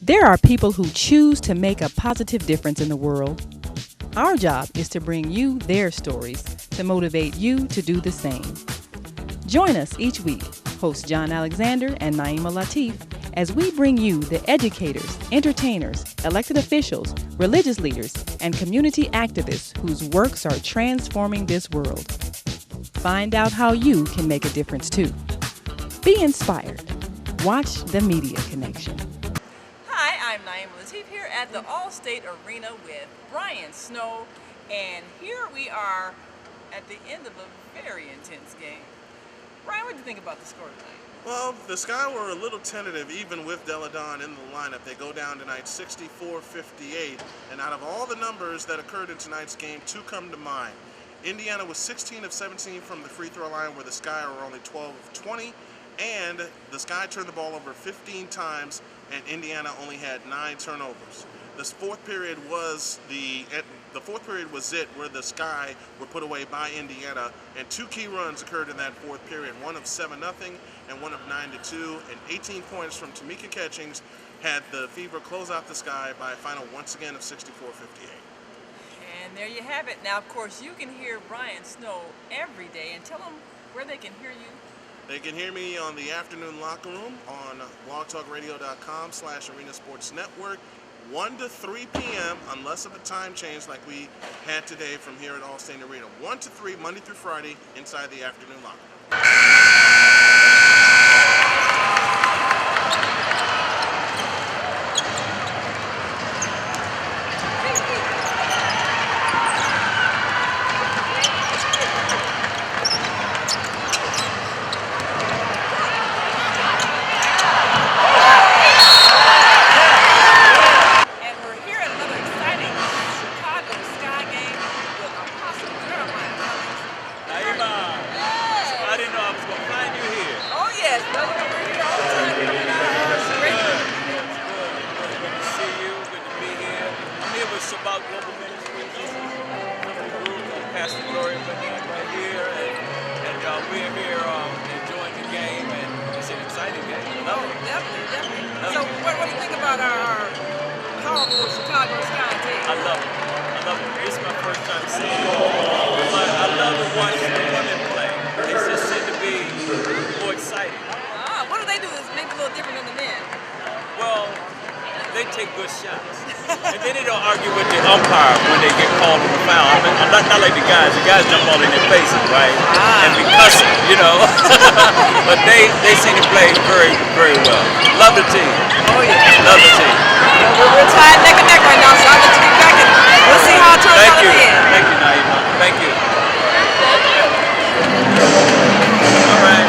There are people who choose to make a positive difference in the world. Our job is to bring you their stories to motivate you to do the same. Join us each week, host John Alexander and Naima Latif, as we bring you the educators, entertainers, elected officials, religious leaders, and community activists whose works are transforming this world. Find out how you can make a difference too. Be inspired. Watch The Media Connection. Hi, I'm Naima Latif here at the All-State Arena with Brian Snow, and here we are at the end of a very intense game. Brian, what do you think about the score tonight? Well, the Sky were a little tentative even with Deladon in the lineup. They go down tonight 64-58, and out of all the numbers that occurred in tonight's game, two come to mind. Indiana was 16 of 17 from the free throw line, where the Sky were only 12 of 20, and the Sky turned the ball over 15 times, and Indiana only had 9 turnovers. This fourth period was it where the Sky were put away by Indiana, and 2 key runs occurred in that fourth period, one of 7-0 and one of 9-2, and 18 points from Tamika Catchings had the Fever close out the Sky by a final once again of 64-58. And there you have it. Now, of course, you can hear Brian Snow every day, and tell them where they can hear you. They can hear me on the afternoon locker room on blogtalkradio.com/Arena Sports Network, 1 to 3 p.m., unless of a time change like we had today from here at All-State Arena. 1 to 3, Monday through Friday, inside the afternoon locker room. But they seem to play very, very well. Love the team. Oh, yeah. Love the team. We're tied neck and neck right now, so I'll let you get back and we'll see how it turns out at the end. Thank you, Naima. Thank you. All right.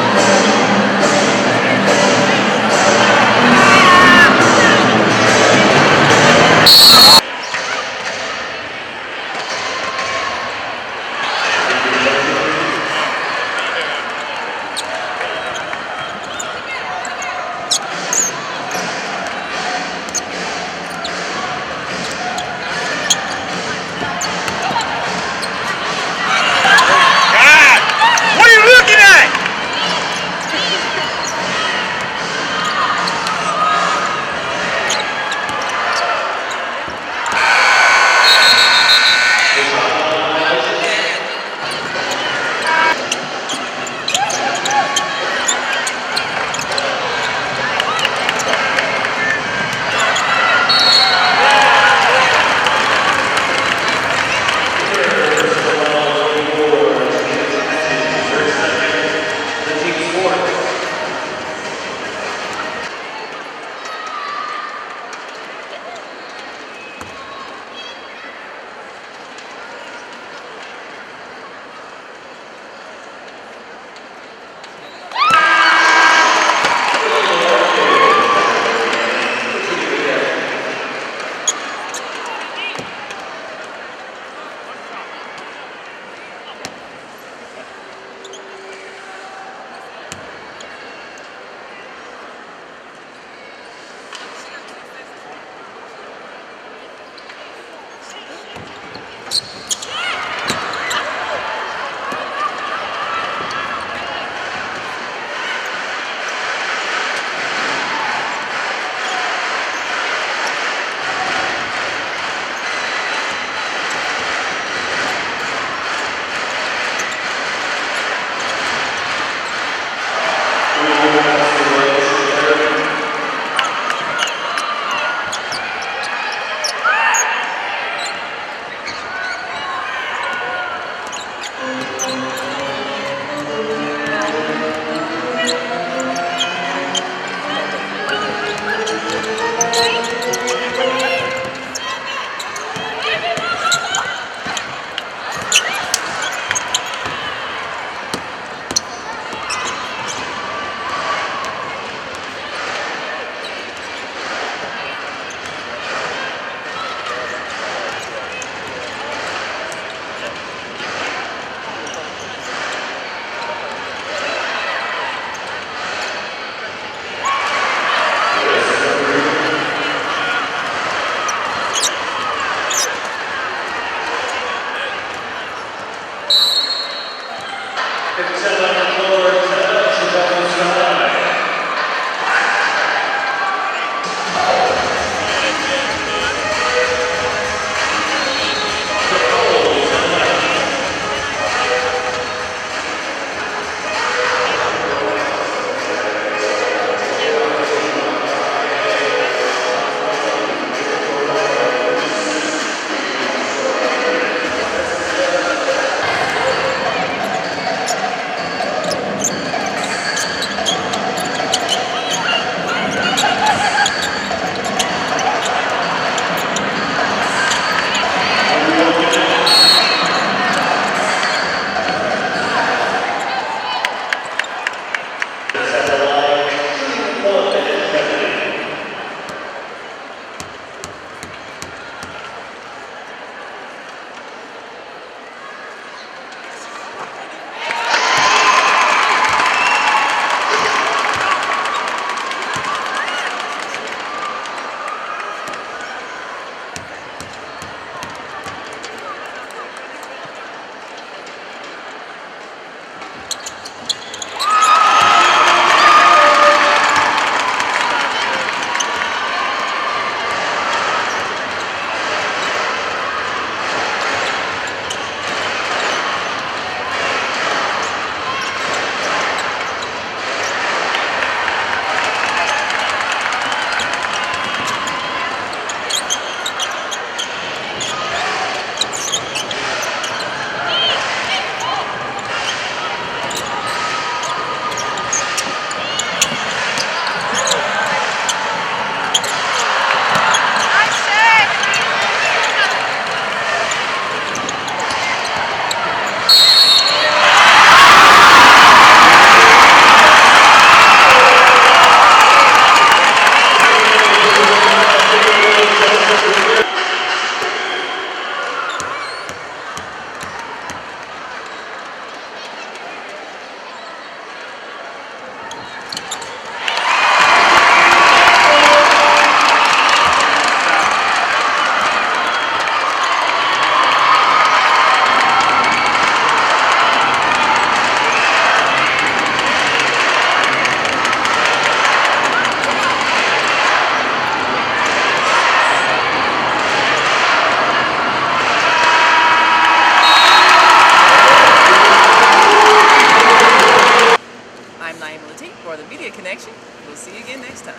again next time.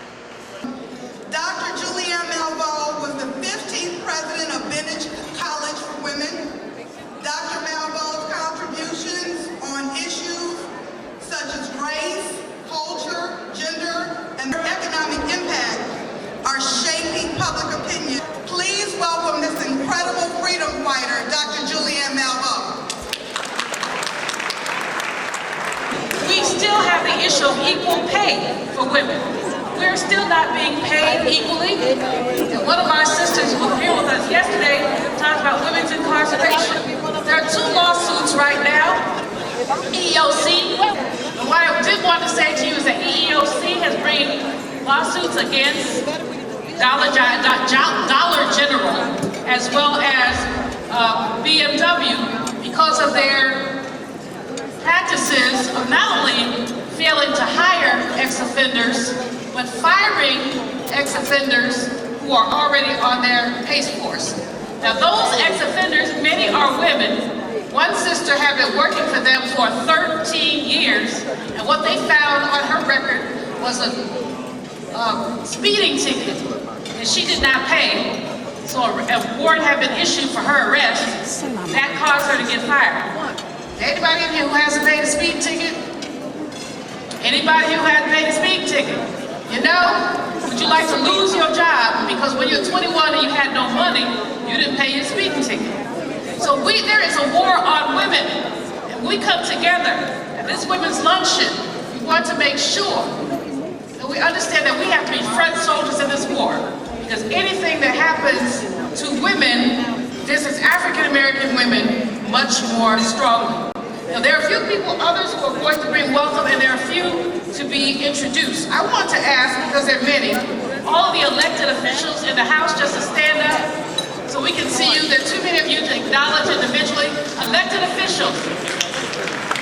Dr. Julianne Malveaux was the 15th president of Bennett College for Women. Dr. Malveaux's contributions on issues such as race, culture, gender, and their economic impact are shaping public opinion. Please welcome this incredible freedom fighter, Dr. Julianne Malveaux. We still have the issue of equal pay for women. We're still not being paid equally. And one of our sisters who was here with us yesterday talked about women's incarceration. There are 2 lawsuits right now. EEOC. And what I did want to say to you is that EEOC has brought lawsuits against Dollar General as well as BMW because of their practices of not only failing to hire ex-offenders, but firing ex-offenders who are already on their PACE force. Now those ex-offenders, many are women. One sister had been working for them for 13 years, and what they found on her record was a speeding ticket, and she did not pay. So a warrant had been issued for her arrest. That caused her to get fired. Anybody in here who hasn't paid a speeding ticket? Anybody who hasn't paid a speeding ticket? You know, would you like to lose your job because when you're 21 and you had no money, you didn't pay your speeding ticket? So there is a war on women, and we come together at this Women's Luncheon. We want to make sure that we understand that we have to be front soldiers in this war, because anything that happens to women distance African American women much more strongly. Now, there are a few people, others who are going to bring welcome, and there are a few to be introduced. I want to ask, because there are many, all of the elected officials in the House just to stand up so we can see you. There are too many of you to acknowledge individually. Elected officials,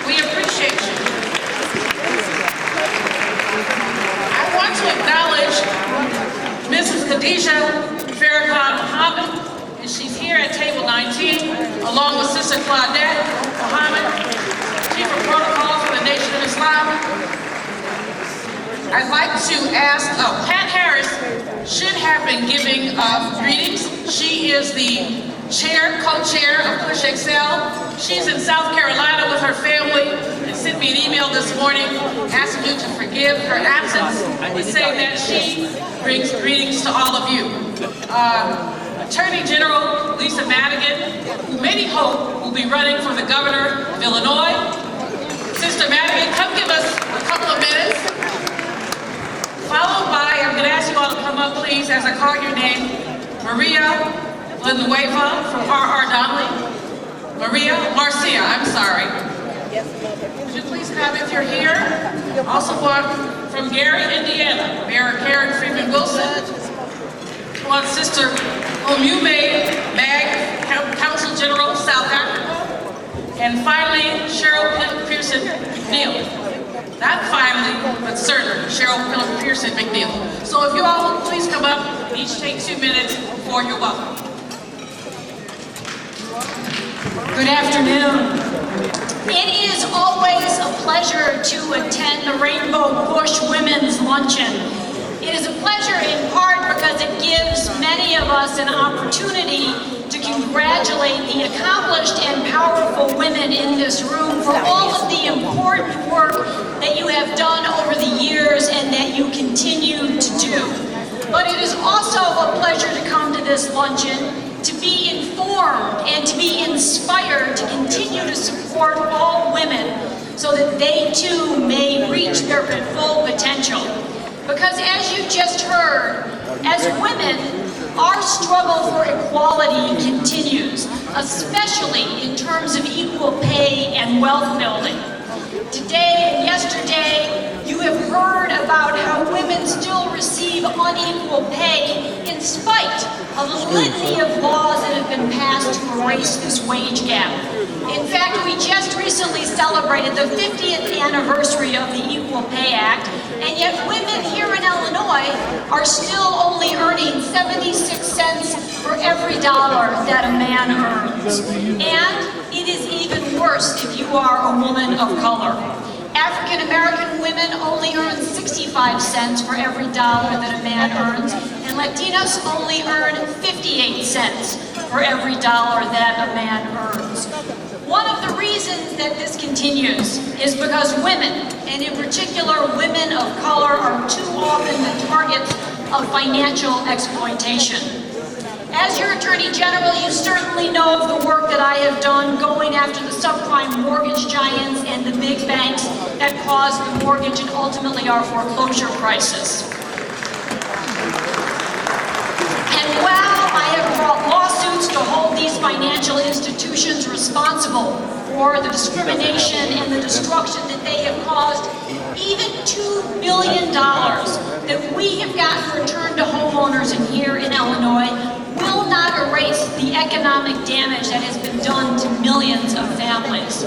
we appreciate you. I want to acknowledge Mrs. Khadijah Farrakhan Muhammad, and she's here at table 19, along with Sister Claudette Muhammad, Chief of Protocol for the Nation of Islam. I'd like to ask, Pat Harris should have been giving greetings. She is the co-chair of Push Excel. She's in South Carolina with her family and sent me an email this morning asking you to forgive her absence and saying that she brings greetings to all of you. Attorney General Lisa Madigan, who many hope will be running for the governor of Illinois. Sister Madigan, come give us a couple of minutes. Followed by, I'm going to ask you all to come up, please, as I call your name, Maria Villanueva from R.R. Donnelly. Marcia, I'm sorry. Would you please come if you're here? Also from Gary, Indiana, Mayor Karen Freeman Wilson. On Sister Omume Mag, Council General, South Africa. And finally, Cheryl Pearson McNeil. Not finally, but certainly, Cheryl Pearson McNeil. So if you all will please come up and each take 2 minutes before you're welcome. Good afternoon. It is always a pleasure to attend the Rainbow Push Women's Luncheon. It is a pleasure in part because it gives many of us an opportunity to congratulate the accomplished and powerful women in this room for all of the important work that you have done over the years and that you continue to do. But it is also a pleasure to come to this luncheon to be informed and to be inspired to continue to support all women so that they too may reach their full potential. Because as you just heard, as women, our struggle for equality continues, especially in terms of equal pay and wealth building. Today and yesterday, you have heard about how women still receive unequal pay in spite of a litany of laws that have been passed to erase this wage gap. In fact, we just recently celebrated the 50th anniversary of the Equal Pay Act, and yet women here in Illinois are still only earning 76 cents for every dollar that a man earns. And it is even worse if you are a woman of color. African American women only earn 65 cents for every dollar that a man earns, and Latinos only earn 58 cents for every dollar that a man earns. One of the reasons that this continues is because women, and in particular women of color, are too often the targets of financial exploitation. As your Attorney General, you certainly know of the work that I have done going after the subprime mortgage giants and the big banks that caused the mortgage and ultimately our foreclosure crisis. And while I have brought lawsuits to hold these financial institutions responsible for the discrimination and the destruction that they have caused, even $2 billion that we have gotten returned to homeowners in here in Illinois will not erase the economic damage that has been done to millions of families.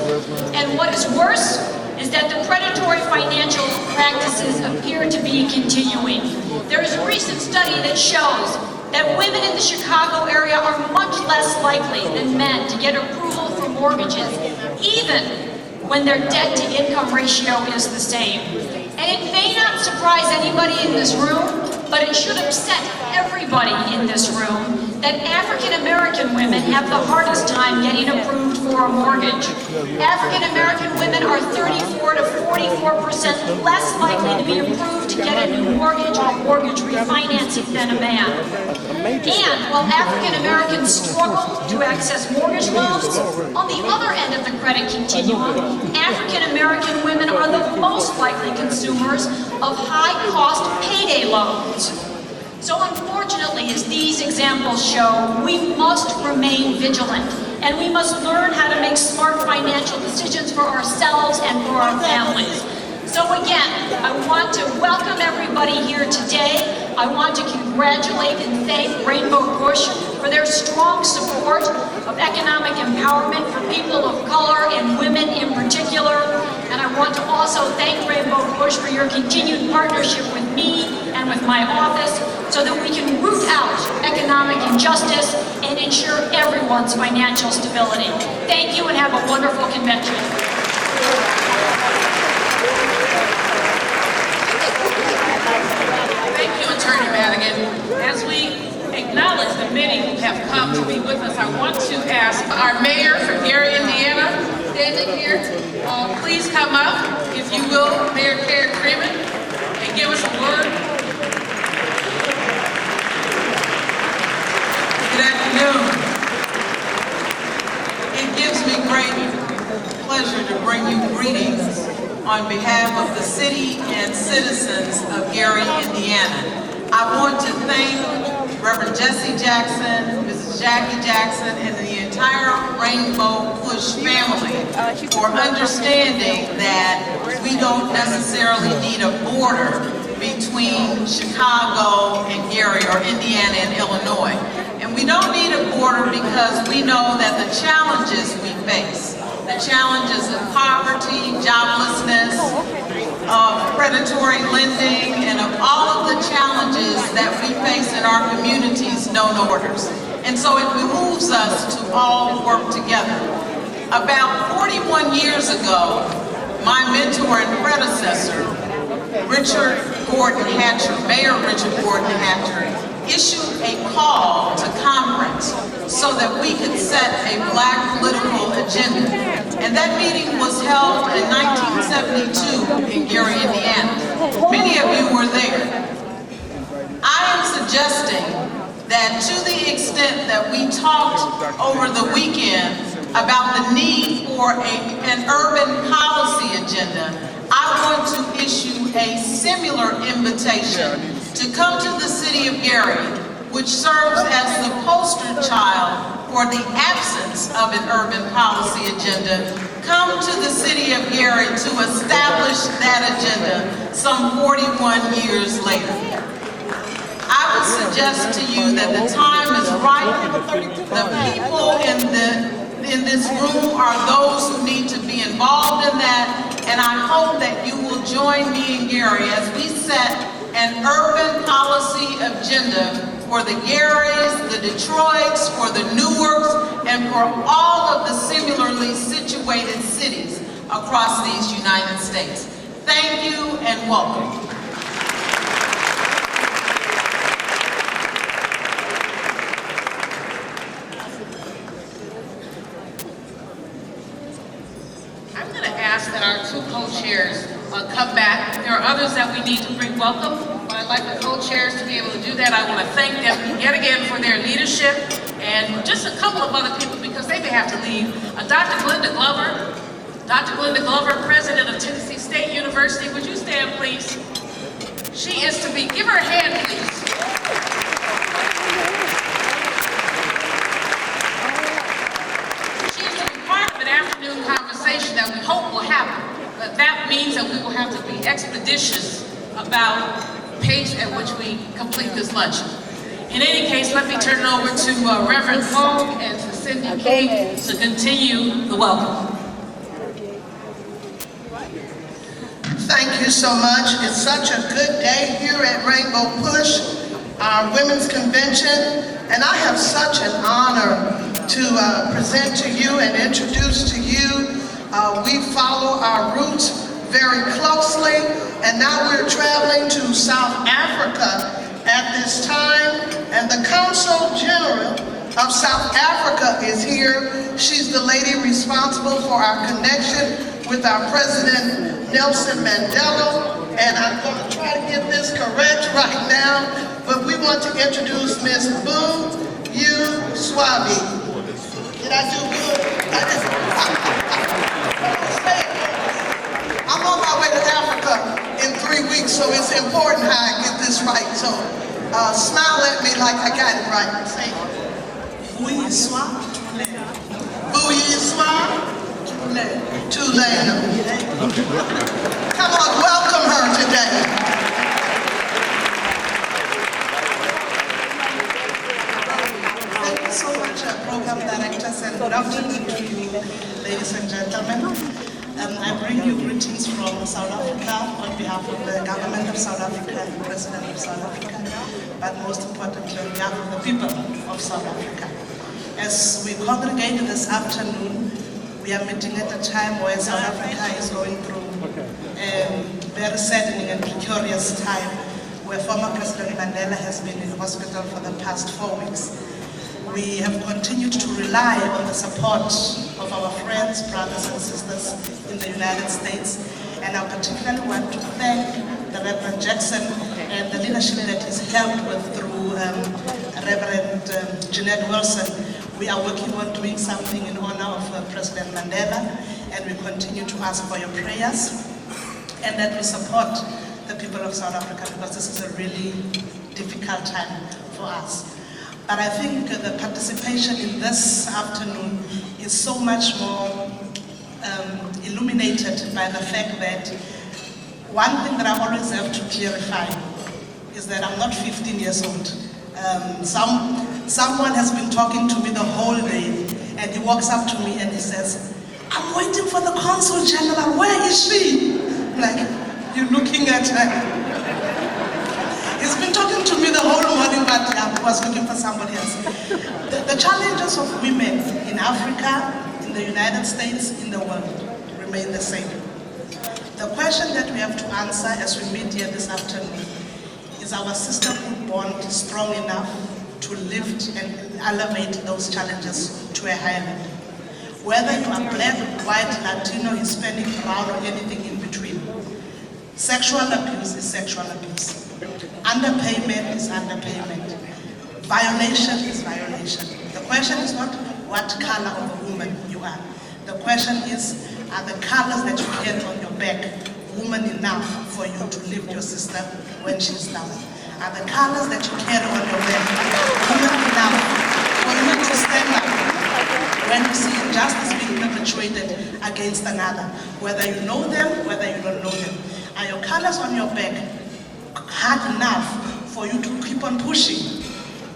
And what is worse is that the predatory financial practices appear to be continuing. There is a recent study that shows that women in the Chicago area are much less likely than men to get approval for mortgages, even when their debt-to-income ratio is the same. And it may not surprise anybody in this room, but it should upset everybody in this room that African American women have the hardest time getting approved for a mortgage. African American women are 34 to 44% less likely to be approved to get a new mortgage or mortgage refinancing than a man. And while African Americans struggle to access mortgage loans, on the other end of the credit continuum, African American women are the most likely consumers of high-cost payday loans. So unfortunately, as these examples show, we must remain vigilant, and we must learn how to make smart financial decisions for ourselves and for our families. So again, I want to welcome everybody here today. I want to congratulate and thank Rainbow Push for their strong support of economic empowerment for people of color and women in particular. And I want to also thank Rainbow Push for your continued partnership with me and with my office so that we can root out economic injustice and ensure everyone's financial stability. Thank you and have a wonderful convention. Thank you, Attorney Madigan. As we acknowledge the many who have come to be with us, I want to ask our mayor from Gary, Indiana, standing here, please come up, if you will, Mayor Karen Freeman, and give us a word. Good afternoon. It gives me great pleasure to bring you greetings on behalf of the city and citizens of Gary, Indiana. I want to thank Reverend Jesse Jackson, Mrs. Jackie Jackson, and the entire Rainbow Push family for understanding that we don't necessarily need a border between Chicago and Gary, or Indiana and Illinois. And we don't need a border because we know that the challenges we face, the challenges of poverty, joblessness, of predatory lending, and of all of the challenges that we face in our communities know no borders. And so it behooves us to all work together. About 41 years ago, my mentor and predecessor, Richard Gordon Hatcher, Mayor Richard Gordon Hatcher, issued a call to conference so that we could set a Black political agenda. And that meeting was held in 1972 in Gary, Indiana. Many of you were there. I am suggesting that to the extent that we talked over the weekend about the need for an urban policy agenda, I want to issue a similar invitation to come to the city of Gary, which serves as the poster child for the absence of an urban policy agenda. Come to the city of Gary to establish that agenda some 41 years later. I would suggest to you that the time is right. The people in this room are those who need to be involved in that, and I hope that you will join me in Gary as we set an urban policy agenda for the Garys, the Detroits, for the Newarks, and for all of the similarly situated cities, across these United States. Thank you and welcome. That our two co-chairs come back. There are others that we need to bring welcome, but I'd like the co-chairs to be able to do that. I want to thank them yet again for their leadership, and just a couple of other people because they may have to leave. Dr. Glenda Glover, President of Tennessee State University. Would you stand, please? She is to be, give her a hand, please. Conversation that we hope will happen, but that means that we will have to be expeditious about the pace at which we complete this luncheon. In any case, let me turn it over to Reverend Fogg and to Cindy King to continue the welcome. Thank you so much. It's such a good day here at Rainbow Push, our women's convention, and I have such an honor to present to you and introduce to you. We follow our roots very closely, and now we're traveling to South Africa at this time, and the Consul General of South Africa is here. She's the lady responsible for our connection with our President Nelson Mandela, and I'm going to try to get this correct right now, but we want to introduce Ms. Boo Yu Swabi. Did I do good? I'm on my way to Africa in 3 weeks, so it's important how I get this right. So smile at me like I got it right. Say, Buyiswa, Buyiswa, Tulane. Come on, welcome her today. So much, program directors, and good afternoon to you, ladies and gentlemen. I bring you greetings from South Africa on behalf of the government of South Africa and the President of South Africa, but most importantly on behalf of the people of South Africa. As we congregate this afternoon, we are meeting at a time where South Africa is going through a very saddening and precarious time, where former President Mandela has been in hospital for the past 4 weeks. We have continued to rely on the support of our friends, brothers and sisters in the United States, and I particularly want to thank the Reverend Jackson and the leadership that he's helped with through Reverend Jeanette Wilson. We are working on doing something in honor of President Mandela, and we continue to ask for your prayers and that we support the people of South Africa, because this is a really difficult time for us. But I think the participation in this afternoon is so much more illuminated by the fact that one thing that I always have to clarify is that I'm not 15 years old. Someone has been talking to me the whole day, and he walks up to me and he says, "I'm waiting for the Consul General, where is she?" Like, you're looking at her. He's been talking to me the whole morning, but I was looking for somebody else. The challenges of women in Africa, in the United States, in the world remain the same. The question that we have to answer as we meet here this afternoon is our sisterhood bond strong enough to lift and elevate those challenges to a higher level? Whether you are black, white, Latino, Hispanic, brown, or anything in between, sexual abuse is sexual abuse. Underpayment is underpayment. Violation is violation. The question is not what color of a woman you are. The question is, are the colors that you carry on your back woman enough for you to lift your sister when she's down? Are the colors that you carry on your back woman enough for you to stand up when you see injustice being perpetrated against another? Whether you know them, whether you don't know them. Are your colors on your back hard enough for you to keep on pushing?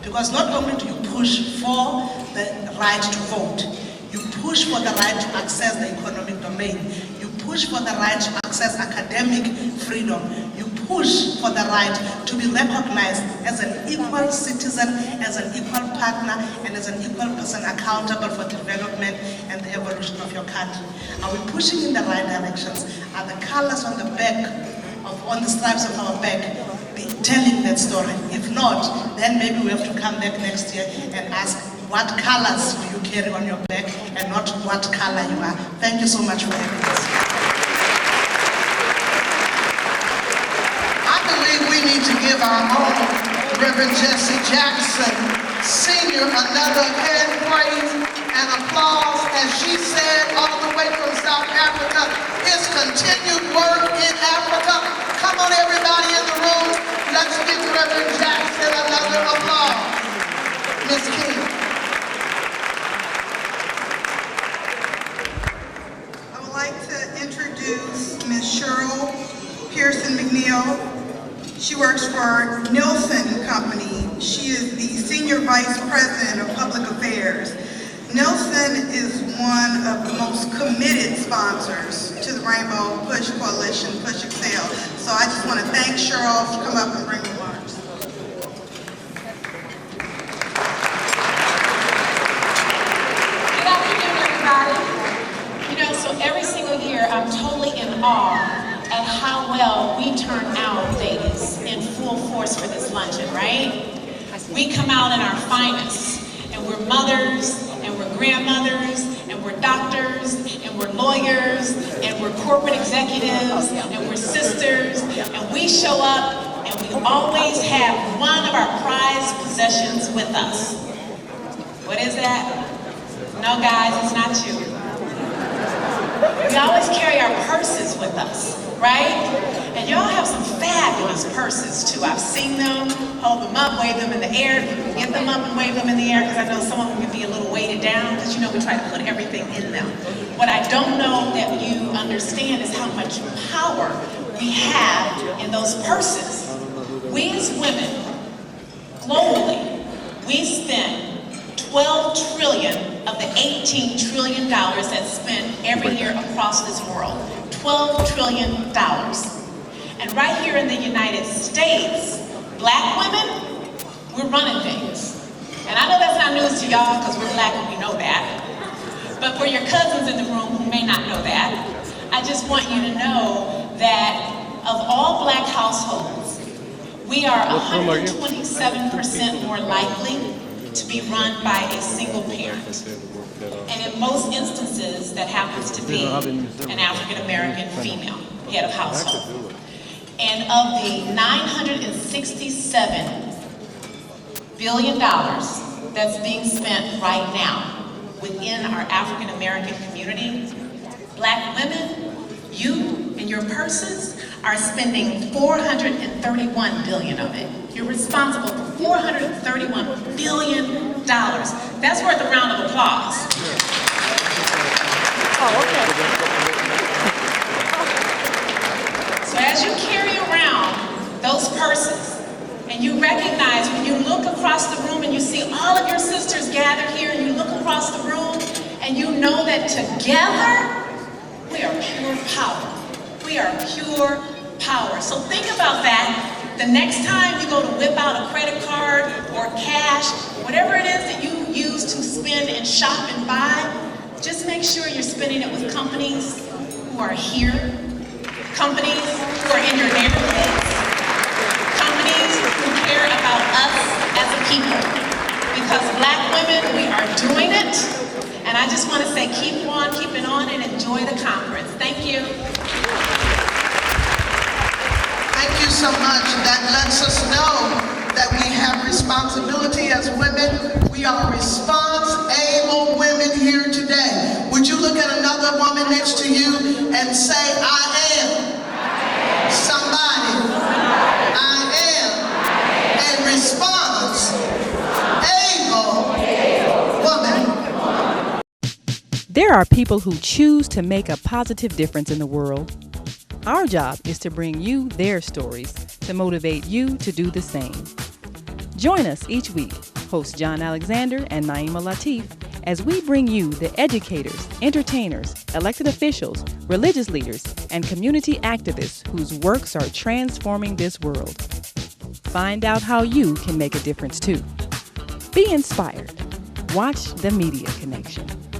Because not only do you push for the right to vote, you push for the right to access the economic domain, you push for the right to access academic freedom, you push for the right to be recognized as an equal citizen, as an equal partner, and as an equal person accountable for the development and the evolution of your country? Are we pushing in the right directions? Are the colors on the back, on the stripes of our back, telling that story? If not, then maybe we have to come back next year and ask, what colors do you carry on your back, and not what color you are? Thank you so much for having us. I believe we need to give our own Reverend Jesse Jackson Sr. another hand praise and applause. As she said, all the way from South Africa, his continued work in Africa. Come on, everybody in the room, let's give Reverend Jackson another applause. Ms. King. I would like to introduce Ms. Cheryl Pearson McNeil. She works for Nielsen Company. She is the Senior Vice President of Public Affairs. Nielsen is one of the most committed sponsors to the Rainbow Push Coalition, Push Excel. So I just want to thank Cheryl for coming up and bring remarks. Good afternoon, everybody. You know, so every single year I'm totally in awe at how well we turn out ladies in full force for this luncheon, right? We come out in our finest, and we're mothers, and we're grandmothers, and we're doctors, and we're lawyers, and we're corporate executives, and we're sisters, and we show up, and we always have one of our prized possessions with us. What is that? No, guys, it's not you. We always carry our purses with us, right? And y'all have some fabulous purses too. I've seen them, hold them up, wave them in the air. People get them up and wave them in the air, because I know some of them can be a little weighted down, because you know we try to put everything in them. What I don't know that you understand is how much power we have in those purses. We as women, globally, we spend 12 trillion of the $18 trillion that's spent every year across this world. $12 trillion. And right here in the United States, black women, we're running things. And I know that's not news to y'all, because we're black and we know that. But for your cousins in the room who may not know that, I just want you to know that of all black households, we are 127% more likely to be run by a single parent. And in most instances, that happens to be an African-American female head of household. And of the $967 billion that's being spent right now within our African-American community, black women, you and your purses are spending $431 billion of it. You're responsible for $431 billion. That's worth a round of applause. Oh, okay. So as you carry around those purses, and you recognize when you look across the room and you see all of your sisters gathered here, and you look across the room and you know that together we are pure power. We are pure power. So think about that. The next time you go to whip out a credit card or cash, whatever it is that you use to spend and shop and buy, just make sure you're spending it with companies who are here, companies who are in your neighborhoods, companies who care about us as a people. Because black women, we are doing it. And I just want to say, keep on keeping on and enjoy the conference. Thank you. Thank you so much. That lets us know that we have responsibility as women. We are responsible women here today. Would you look at another woman next to you and say, I am somebody. I am a responsible woman. There are people who choose to make a positive difference in the world. Our job is to bring you their stories to motivate you to do the same. Join us each week, hosts John Alexander and Naima Latif, as we bring you the educators, entertainers, elected officials, religious leaders, and community activists whose works are transforming this world. Find out how you can make a difference too. Be inspired. Watch The Media Connection.